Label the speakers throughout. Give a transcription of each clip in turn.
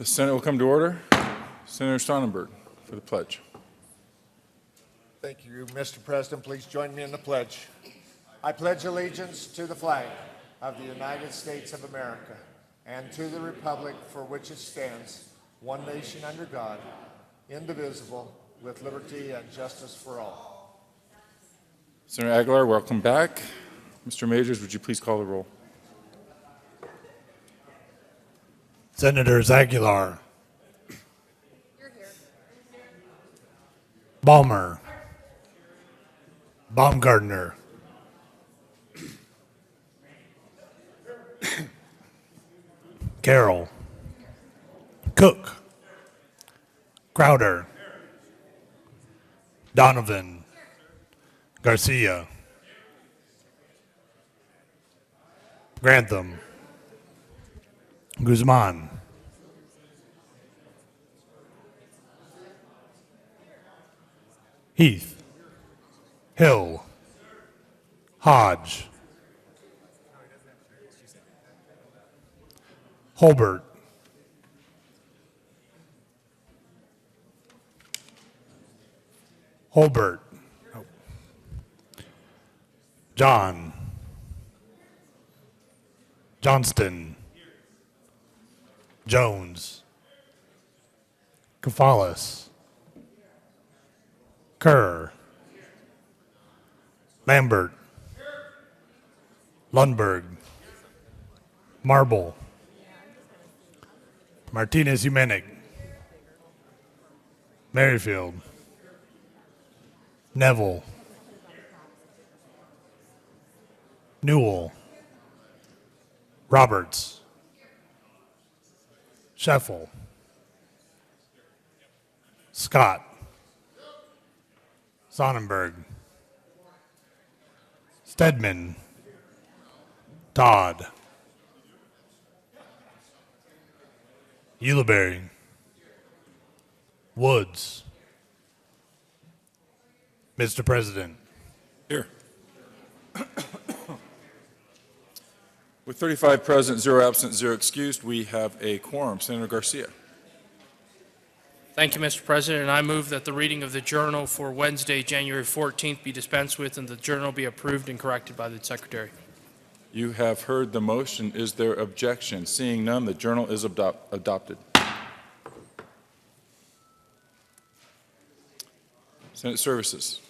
Speaker 1: The Senate will come to order. Senator Sonnenberg for the pledge.
Speaker 2: Thank you, Mr. President. Please join me in the pledge. I pledge allegiance to the flag of the United States of America and to the republic for which it stands, one nation under God, indivisible, with liberty and justice for all.
Speaker 1: Senator Aguilar, welcome back. Mr. Majors, would you please call the roll?
Speaker 3: Senators Aguilar, Balmer, Baumgardner, Carroll, Cook, Crowder, Donovan, Garcia, Grantham, Guzman, Heath, Hill, Hodge, Holbert, John, Johnston, Jones, Kafalis, Kerr, Lambert, Lundberg, Marble, Martinez Humenic, Merrifield, Neville, Newell, Roberts, Scheffel, Scott, Sonnenberg, Stedman, Todd, Ulibarri, Woods. Mr. President.
Speaker 1: Here. With 35 present, 0 absent, 0 excused, we have a quorum. Senator Garcia.
Speaker 4: Thank you, Mr. President. I move that the reading of the journal for Wednesday, January 14th be dispensed with and the journal be approved and corrected by the Secretary.
Speaker 1: You have heard the motion. Is there objection? Seeing none, the journal is adopted. Senate Services.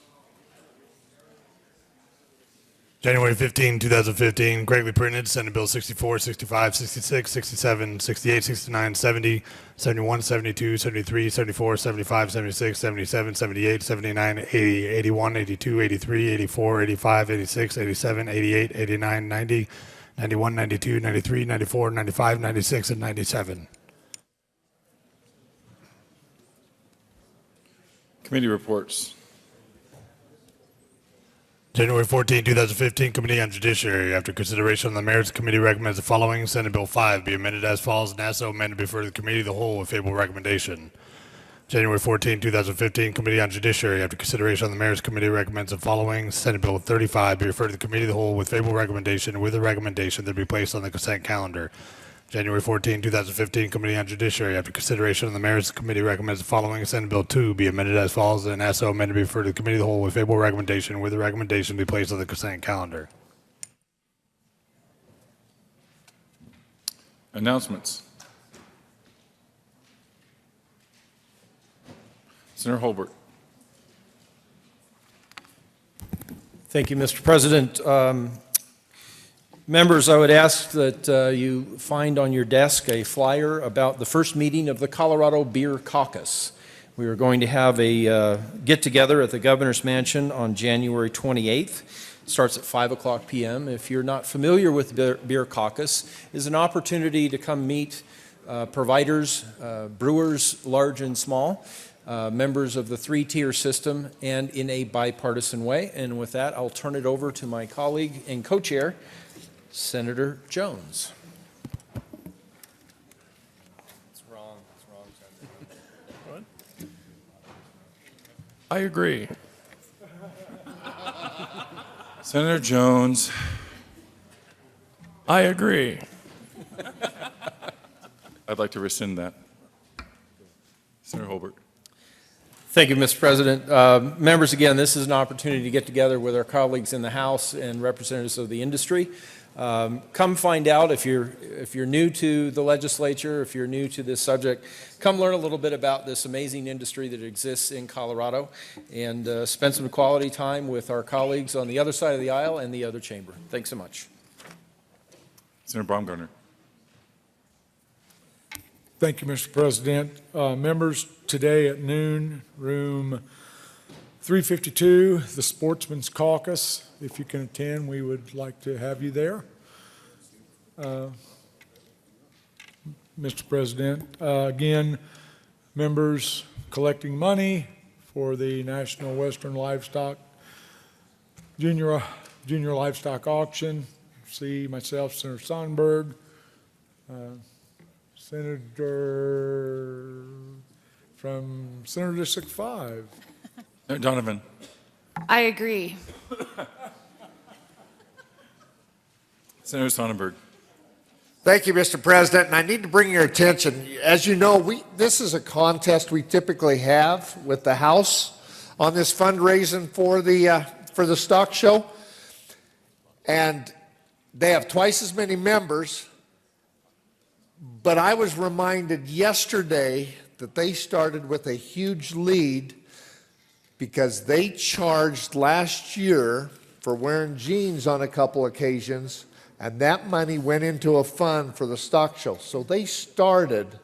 Speaker 3: January 15, 2015, greatly printed, Senate Bill 64, 65, 66, 67, 68, 69, 70, 71, 72, 73, 74, 75, 76, 77, 78, 79, 80, 81, 82, 83, 84, 85, 86, 87, 88, 89, 90, 91, 92, 93, 94, 95, 96, and 97.
Speaker 1: Committee reports.
Speaker 3: January 14, 2015, Committee on Judiciary. After consideration on the merits, the committee recommends the following. Senate Bill 5 be amended as follows and as so amended before the committee of the whole with favorable recommendation. January 14, 2015, Committee on Judiciary. After consideration on the merits, the committee recommends the following. Senate Bill 35 be referred to the committee of the whole with favorable recommendation with a recommendation that be placed on the consent calendar. January 14, 2015, Committee on Judiciary. After consideration on the merits, the committee recommends the following. Senate Bill 2 be amended as follows and as so amended be referred to the committee of the whole with favorable recommendation with a recommendation be placed on the consent calendar.
Speaker 1: Announcements. Senator Holbert.
Speaker 5: Thank you, Mr. President. Members, I would ask that you find on your desk a flyer about the first meeting of the Colorado Beer Caucus. We are going to have a get-together at the Governor's Mansion on January 28th. It starts at 5 o'clock p.m. If you're not familiar with the Beer Caucus, it's an opportunity to come meet providers, brewers, large and small, members of the three-tier system, and in a bipartisan way. And with that, I'll turn it over to my colleague and co-chair, Senator Jones.
Speaker 4: It's wrong, Senator.
Speaker 6: I agree.
Speaker 1: Senator Jones.
Speaker 6: I agree.
Speaker 1: I'd like to rescind that. Senator Holbert.
Speaker 5: Thank you, Mr. President. Members, again, this is an opportunity to get together with our colleagues in the House and representatives of the industry. Come find out if you're new to the legislature, if you're new to this subject, come learn a little bit about this amazing industry that exists in Colorado, and spend some quality time with our colleagues on the other side of the aisle and the other chamber. Thanks so much.
Speaker 1: Senator Baumgartner.
Speaker 6: Thank you, Mr. President. Members, today at noon, room 352, the Sportsman's Caucus. If you can attend, we would like to have you there. Mr. President, again, members collecting money for the National Western Livestock Junior Livestock Auction. See myself, Senator Sonnenberg, Senator from Senator District 5.
Speaker 1: Senator Donovan.
Speaker 7: I agree.
Speaker 1: Senator Sonnenberg.
Speaker 2: Thank you, Mr. President, and I need to bring your attention. As you know, this is a contest we typically have with the House on this fundraising for the stock show, and they have twice as many members. But I was reminded yesterday that they started with a huge lead because they charged last year for wearing jeans on a couple occasions, and that money went into a fund for the stock show. So they started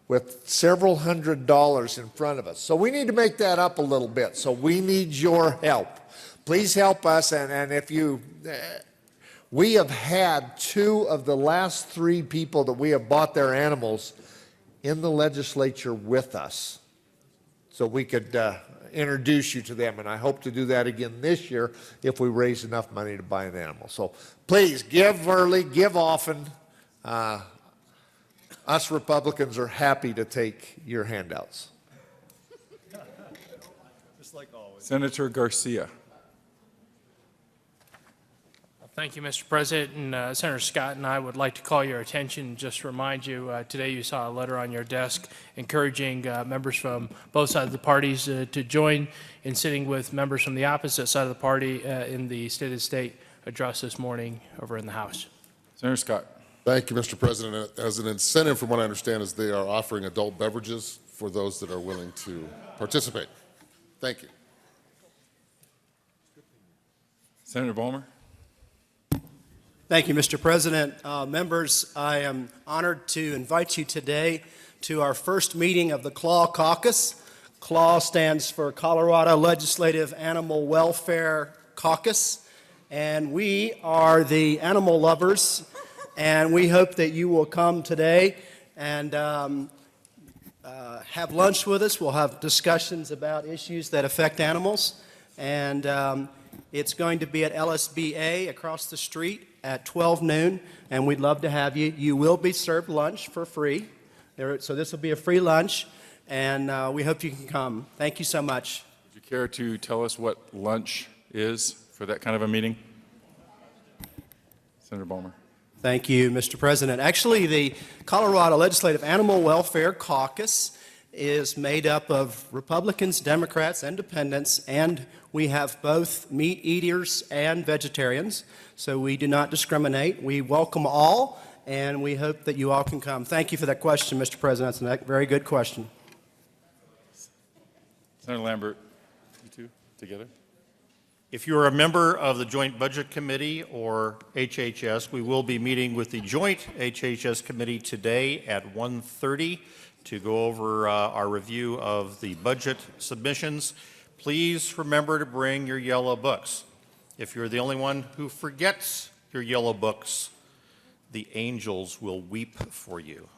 Speaker 2: with several $100s in front of us. So we need to make that up a little bit. So we need your help. Please help us, and if you... We have had 2 of the last 3 people that we have bought their animals in the legislature with us, so we could introduce you to them, and I hope to do that again this year if we raise enough money to buy an animal. So please give early, give often. Us Republicans are happy to take your handouts.
Speaker 1: Just like always. Senator Garcia.
Speaker 4: Thank you, Mr. President. And Senator Scott and I would like to call your attention and just remind you, today you saw a letter on your desk encouraging members from both sides of the parties to join in sitting with members from the opposite side of the party in the State of the State address this morning over in the House.
Speaker 1: Senator Scott.
Speaker 8: Thank you, Mr. President. As an incentive, from what I understand, is they are offering adult beverages for those that are willing to participate. Thank you.
Speaker 1: Senator Balmer.
Speaker 9: Thank you, Mr. President. Members, I am honored to invite you today to our first meeting of the CLAW Caucus. CLAW stands for Colorado Legislative Animal Welfare Caucus, and we are the animal lovers, and we hope that you will come today and have lunch with us. We'll have discussions about issues that affect animals, and it's going to be at LSBA across the street at 12 noon, and we'd love to have you. You will be served lunch for free, so this will be a free lunch, and we hope you can come. Thank you so much.
Speaker 1: Would you care to tell us what lunch is for that kind of a meeting? Senator Balmer.
Speaker 9: Thank you, Mr. President. Actually, the Colorado Legislative Animal Welfare Caucus is made up of Republicans, Democrats, Independents, and we have both meat eaters and vegetarians, so we do not discriminate. We welcome all, and we hope that you all can come. Thank you for that question, Mr. President. That's a very good question.
Speaker 1: Senator Lambert, you two together.
Speaker 10: If you're a member of the Joint Budget Committee or HHS, we will be meeting with the Joint HHS Committee today at 1:30 to go over our review of the budget submissions. Please remember to bring your yellow books. If you're the only one who forgets your yellow books, the angels will weep for you.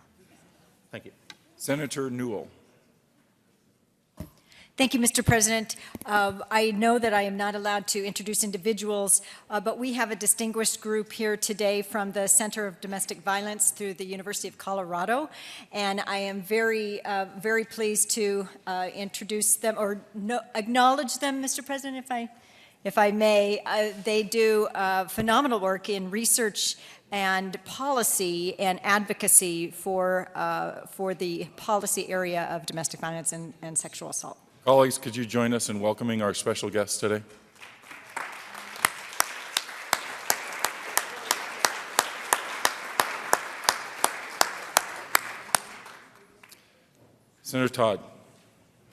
Speaker 10: Thank you.
Speaker 1: Senator Newell.
Speaker 7: Thank you, Mr. President. I know that I am not allowed to introduce individuals, but we have a distinguished group here today from the Center of Domestic Violence through the University of Colorado, and I am very, very pleased to introduce them or acknowledge them, Mr. President, if I may. They do phenomenal work in research and policy and advocacy for the policy area of domestic violence and sexual assault.
Speaker 1: Colleagues, could you join us in welcoming our special guest today? Senator Todd.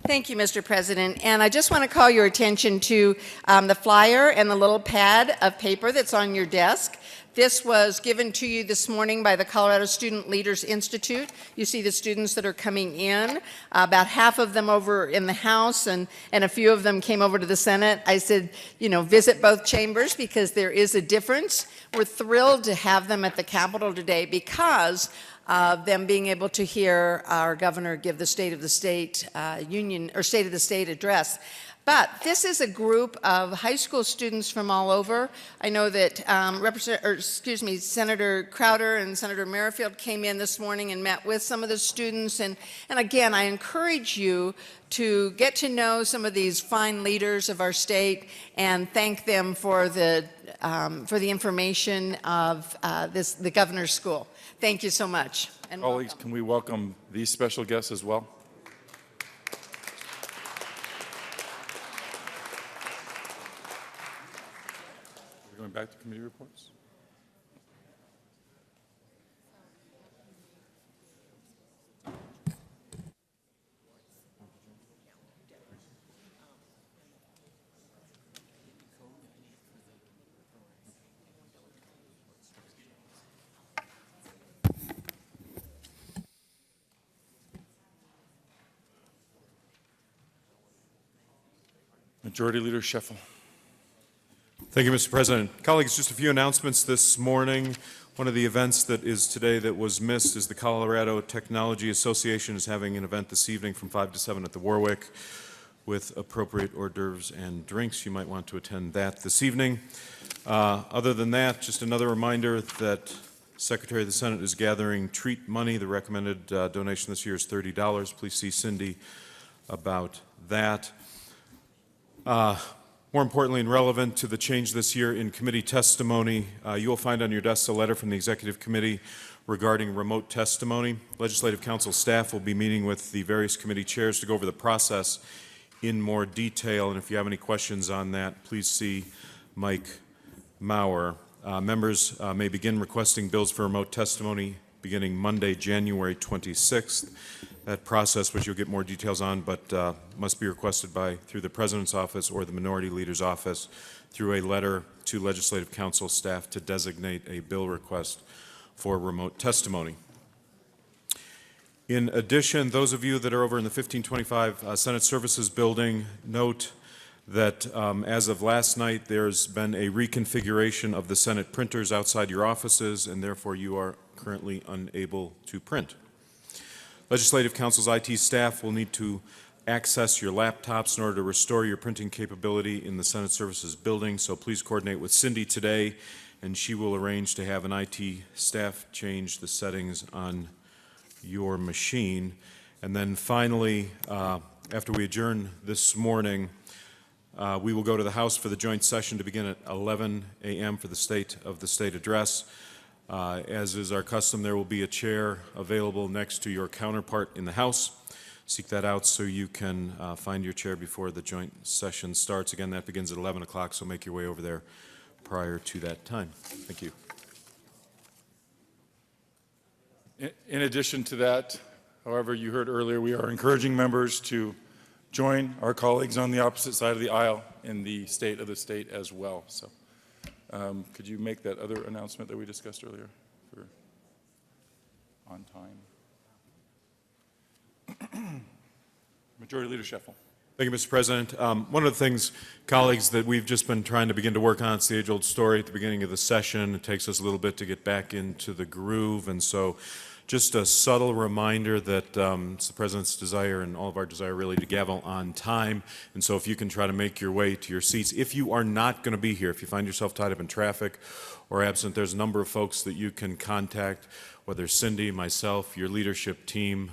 Speaker 11: Thank you, Mr. President. And I just want to call your attention to the flyer and the little pad of paper that's on your desk. This was given to you this morning by the Colorado Student Leaders Institute. You see the students that are coming in, about half of them over in the House, and a few of them came over to the Senate. I said, you know, visit both chambers because there is a difference. We're thrilled to have them at the Capitol today because of them being able to hear our governor give the State of the State Union or State of the State address. But this is a group of high school students from all over. I know that Senator Crowder and Senator Merrifield came in this morning and met with some of the students. And again, I encourage you to get to know some of these fine leaders of our state and thank them for the information of the governor's school. Thank you so much. And
Speaker 1: Colleagues,
Speaker 11: welcome.
Speaker 1: can we welcome these special guests as well? We're going back to committee reports. Majority Leader Scheffel.
Speaker 12: Thank you, Mr. President. Colleagues, just a few announcements this morning. One of the events that is today that was missed is the Colorado Technology Association is having an event this evening from 5 to 7 at the Warwick with appropriate hors d'oeuvres and drinks. You might want to attend that this evening. Other than that, just another reminder that Secretary of the Senate is gathering treat money. The recommended donation this year is $30. Please see Cindy about that. More importantly and relevant to the change this year in committee testimony, you will find on your desks a letter from the Executive Committee regarding remote testimony. Legislative Council staff will be meeting with the various committee chairs to go over the process in more detail, and if you have any questions on that, please see Mike Maurer. Members may begin requesting bills for remote testimony beginning Monday, January 26th. That process, which you'll get more details on, but must be requested through the President's office or the Minority Leader's office through a letter to Legislative Council staff to designate a bill request for remote testimony. In addition, those of you that are over in the 1525 Senate Services Building, note that as of last night, there's been a reconfiguration of the Senate printers outside your offices, and therefore you are currently unable to print. Legislative Council's IT staff will need to access your laptops in order to restore your printing capability in the Senate Services Building, so please coordinate with Cindy today, and she will arrange to have an IT staff change the settings on your machine. And then finally, after we adjourn this morning, we will go to the House for the joint session to begin at 11 a.m. for the State of the State address. As is our custom, there will be a chair available next to your counterpart in the House. Seek that out so you can find your chair before the joint session starts. Again, that begins at 11 o'clock, so make your way over there prior to that time. Thank you.
Speaker 1: In addition to that, however, you heard earlier, we are encouraging members to join our colleagues on the opposite side of the aisle in the State of the State as well. So. Could you make that other announcement that we discussed earlier for on time? Majority Leader Scheffel.
Speaker 12: Thank you, Mr. President. One of the things, colleagues, that we've just been trying to begin to work on, it's the age-old story at the beginning of the session. It takes us a little bit to get back into the groove, and so just a subtle reminder that it's the President's desire and all of our desire really to gavel on time. And so if you can try to make your way to your seats. If you are not going to be here, if you find yourself tied up in traffic or absent, there's a number of folks that you can contact, whether Cindy, myself, your leadership team.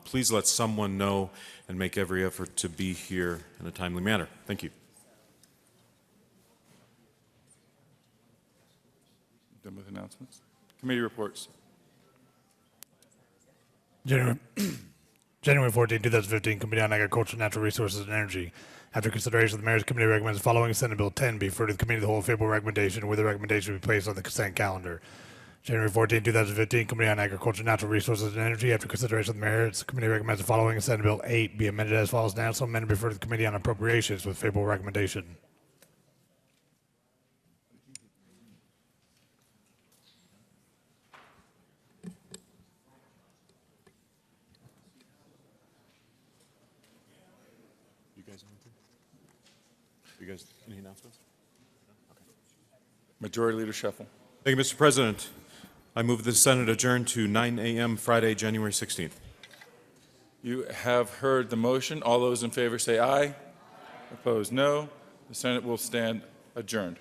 Speaker 12: Please let someone know and make every effort to be here in a timely manner. Thank you.
Speaker 1: Done with announcements? Committee reports.
Speaker 3: January 14, 2015, Committee on Agriculture, Natural Resources, and Energy. After consideration, the Mayor's Committee recommends the following Senate Bill 10 be referred to the Committee of the Whole favorable recommendation, with the recommendation be placed on the consent calendar. January 14, 2015, Committee on Agriculture, Natural Resources, and Energy. After consideration of the Mayor's Committee recommends the following Senate Bill 8 be amended as follows. Now, so amended be referred to the Committee on Appropriations with favorable recommendation.
Speaker 12: You guys, any announcements?
Speaker 1: Majority Leader Scheffel.
Speaker 12: Thank you, Mr. President. I move the Senate adjourn to 9 a.m. Friday, January 16th.
Speaker 1: You have heard the motion. All those in favor say aye. Opposed, no. The Senate will stand adjourned.